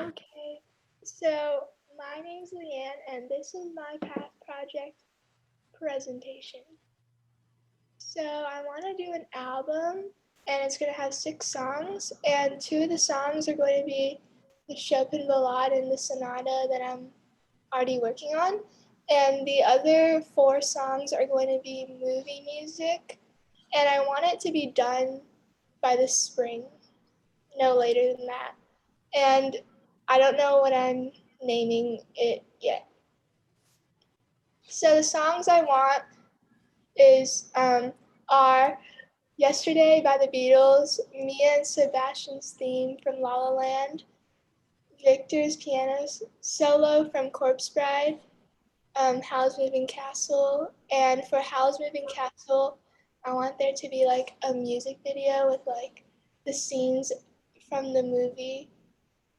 Okay, so my name's LeAnn, and this is my past project presentation. So I want to do an album, and it's going to have 6 songs, and 2 of the songs are going to be the Chopin Ballade and the Sonata that I'm already working on, and the other 4 songs are going to be movie music, and I want it to be done by the spring, no later than that. And I don't know what I'm naming it yet. So the songs I want are "Yesterday" by the Beatles, Mia and Sebastian's theme from La La Land, Victor's piano solo from Corpse Bride, Howl's Moving Castle, and for Howl's Moving Castle, I want there to be like a music video with like the scenes from the movie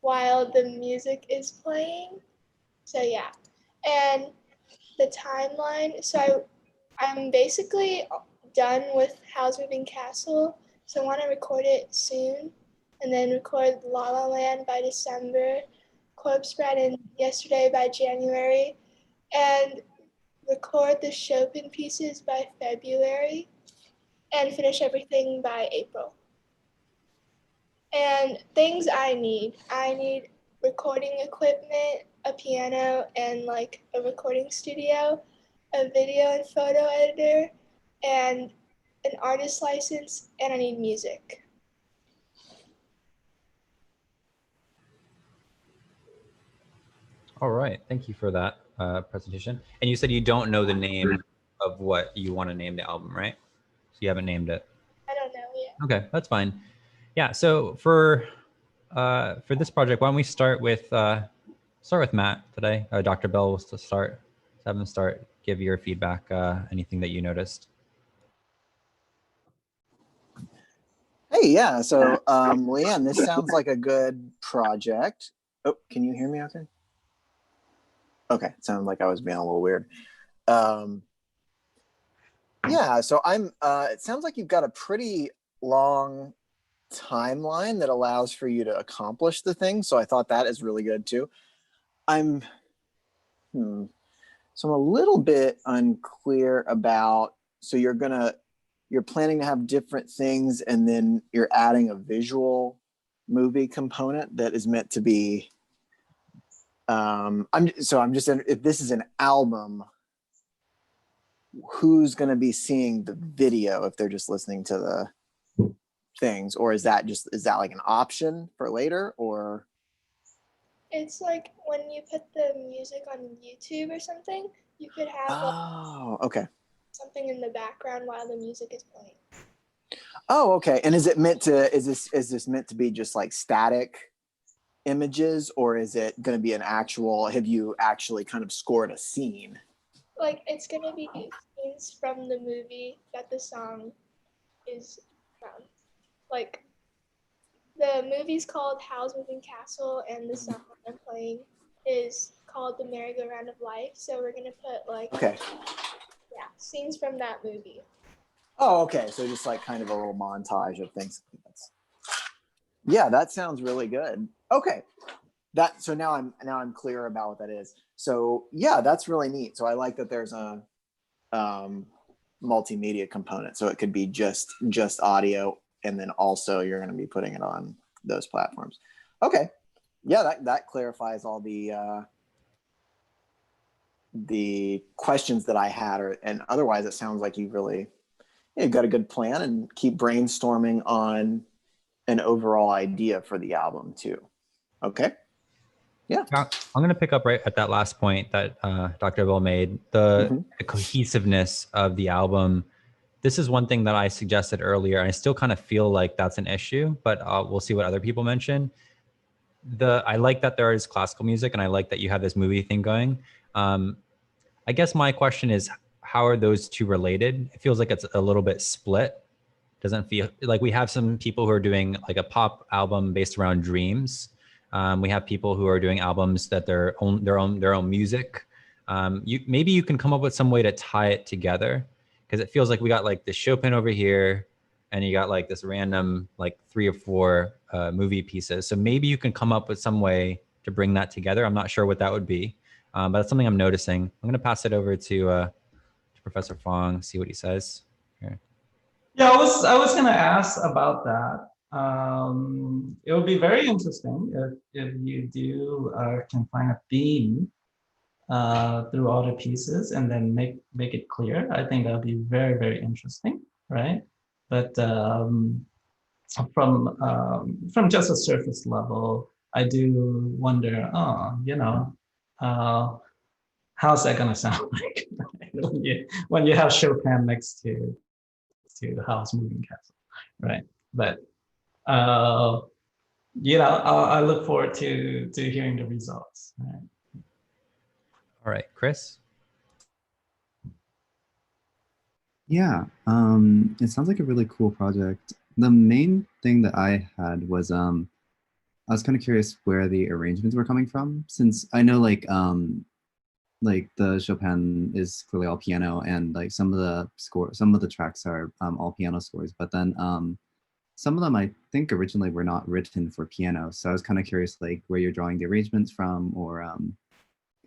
while the music is playing. So yeah, and the timeline. So I'm basically done with Howl's Moving Castle. So I want to record it soon, and then record La La Land by December, Corpse Bride and Yesterday by January, and record the Chopin pieces by February, and finish everything by April. And things I need recording equipment, a piano, and like a recording studio, a video and photo editor, and an artist license, and I need music. All right, thank you for that presentation. And you said you don't know the name of what you want to name the album, right? So you haven't named it. I don't know yet. Okay, that's fine. Yeah. So for this project, why don't we start with Matt today? Dr. Bell will start. Have him start. Give your feedback. Anything that you noticed. Hey, yeah. So, LeAnn, this sounds like a good project. Oh, can you hear me okay? Okay, it sounded like I was being a little weird. Yeah, so it sounds like you've got a pretty long timeline that allows for you to accomplish the thing. So I thought that is really good too. So I'm a little bit unclear about, so you're planning to have different things and then you're adding a visual movie component that is meant to be, if this is an album, who's going to be seeing the video if they're just listening to the things, or is that like an option for later, or? It's like when you put the music on YouTube or something, you could have okay, something in the background while the music is playing. Oh, okay. And is this meant to be just like static images, or is it going to be have you actually kind of scored a scene? Like, it's going to be scenes from the movie that the song is from. Like, the movie's called Howl's Moving Castle, and the song I'm playing is called The Merry-Go-Round of Life. So we're going to put, scenes from that movie. Oh, okay. So just like kind of a little montage of things. Yeah, that sounds really good. Okay. So now I'm clear about what that is. So yeah, that's really neat. So I like that there's a multimedia component. So it could be just audio, and then also you're going to be putting it on those platforms. Okay. Yeah, that clarifies all the questions that I had, and otherwise it sounds like you've got a good plan and keep brainstorming on an overall idea for the album too. Okay. Yeah. I'm going to pick up right at that last point that Dr. Bell made, the cohesiveness of the album. This is one thing that I suggested earlier. I still kind of feel like that's an issue, but we'll see what other people mention. I like that there is classical music, and I like that you have this movie thing going. I guess my question is, how are those two related? It feels like it's a little bit split. Doesn't feel like we have some people who are doing like a pop album based around dreams. We have people who are doing albums that their own music. Maybe you can come up with some way to tie it together, because it feels like we got like the Chopin over here, and you got like this random like 3 or 4 movie pieces. So maybe you can come up with some way to bring that together. I'm not sure what that would be, but that's something I'm noticing. I'm going to pass it over to Professor Fong, see what he says. Here. Yeah, I was gonna ask about that. It would be very interesting if you do can find a theme through all the pieces and then make it clear. I think that would be very, very interesting, right? But from just a surface level, I do wonder, how's that gonna sound like when you have Chopin next to the house moving castle, right? But I look forward to hearing the results. Right? All right, Chris. Yeah, it sounds like a really cool project. The main thing that I had was I was kind of curious where the arrangements were coming from, since I know like the Chopin is clearly all piano, and like some of the tracks are all piano scores, but then some of them I think originally were not written for piano. So I was kind of curious like where you're drawing the arrangements from, or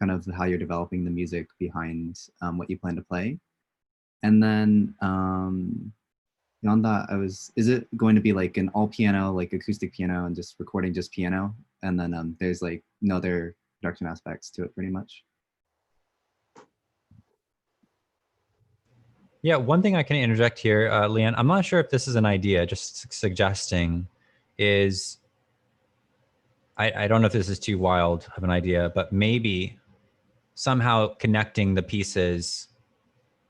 kind of how you're developing the music behind what you plan to play. And then beyond that, is it going to be like an all piano, like acoustic piano, and just recording just piano? And then there's like no other production aspects to it pretty much? Yeah, one thing I can interject here, LeAnn, I'm not sure if this is an idea, just suggesting is, I don't know if this is too wild of an idea, but maybe somehow connecting the pieces,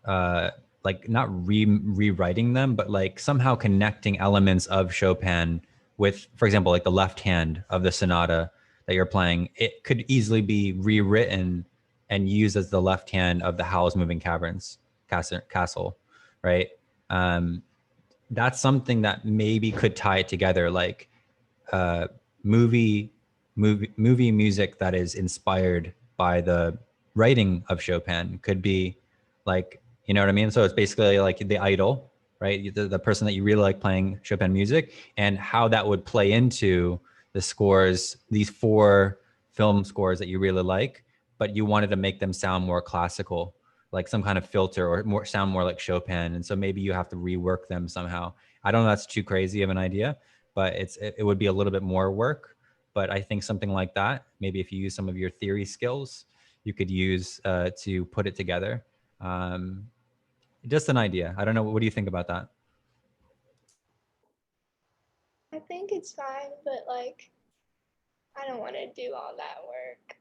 like not rewriting them, but like somehow connecting elements of Chopin with, for example, like the left hand of the sonata that you're playing. It could easily be rewritten and used as the left hand of the Howl's Moving Castle, right? That's something that maybe could tie it together, like movie music that is inspired by the writing of Chopin could be like, you know what I mean? So it's basically like the idol, right? The person that you really like playing Chopin music, and how that would play into the scores, these 4 film scores that you really like, but you wanted to make them sound more classical, like some kind of filter, or sound more like Chopin. And so maybe you have to rework them somehow. I don't know, that's too crazy of an idea, but it would be a little bit more work. But I think something like that, maybe if you use some of your theory skills, you could use to put it together. Just an idea. I don't know. What do you think about that? I think it's fine, but like, I don't want to do all that work.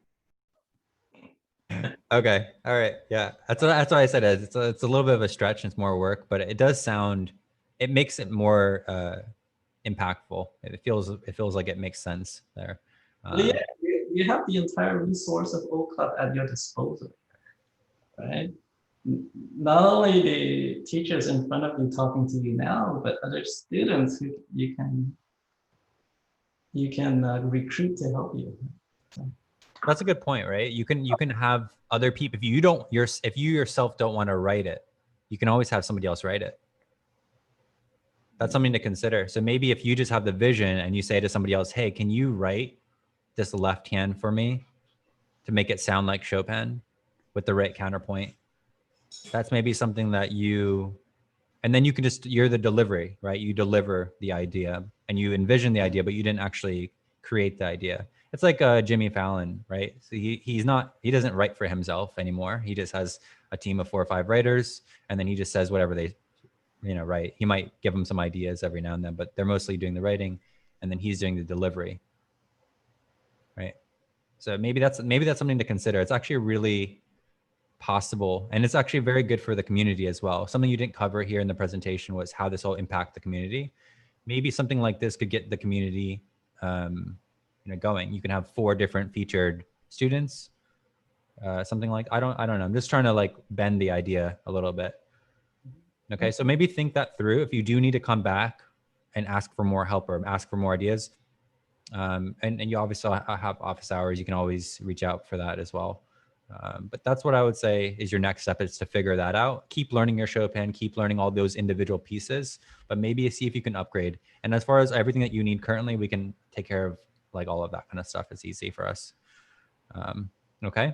Okay. All right. Yeah. That's why I said it. It's a little bit of a stretch and it's more work, but it does sound, it makes it more impactful. It feels like it makes sense there. Yeah, you have the entire resource of Oclef at your disposal, right? Not only the teachers in front of you talking to you now, but other students who you can recruit to help you. That's a good point, right? You can have other people. If you yourself don't want to write it, you can always have somebody else write it. That's something to consider. So maybe if you just have the vision and you say to somebody else, hey, can you write this left hand for me to make it sound like Chopin with the right counterpoint? That's maybe something that and then you can you're the delivery, right? You deliver the idea and you envision the idea, but you didn't actually create the idea. It's like Jimmy Fallon, right? So he doesn't write for himself anymore. He just has a team of 4 or 5 writers, and then he just says whatever they, write. He might give them some ideas every now and then, but they're mostly doing the writing, and then he's doing the delivery, right? So maybe that's something to consider. It's actually really possible, and it's actually very good for the community as well. Something you didn't cover here in the presentation was how this will impact the community. Maybe something like this could get the community going. You can have 4 different featured students, something like, I don't know. I'm just trying to like bend the idea a little bit. Okay, so maybe think that through. If you do need to come back and ask for more help or ask for more ideas, and you obviously have office hours, you can always reach out for that as well. But that's what I would say is your next step, is to figure that out. Keep learning your Chopin, keep learning all those individual pieces, but maybe see if you can upgrade. And as far as everything that you need currently, we can take care of like all of that kind of stuff. It's easy for us. Okay.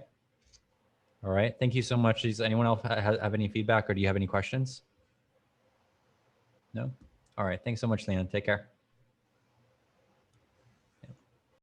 All right. Thank you so much. Does anyone else have any feedback, or do you have any questions? No? All right. Thanks so much, LeAnn. Take care.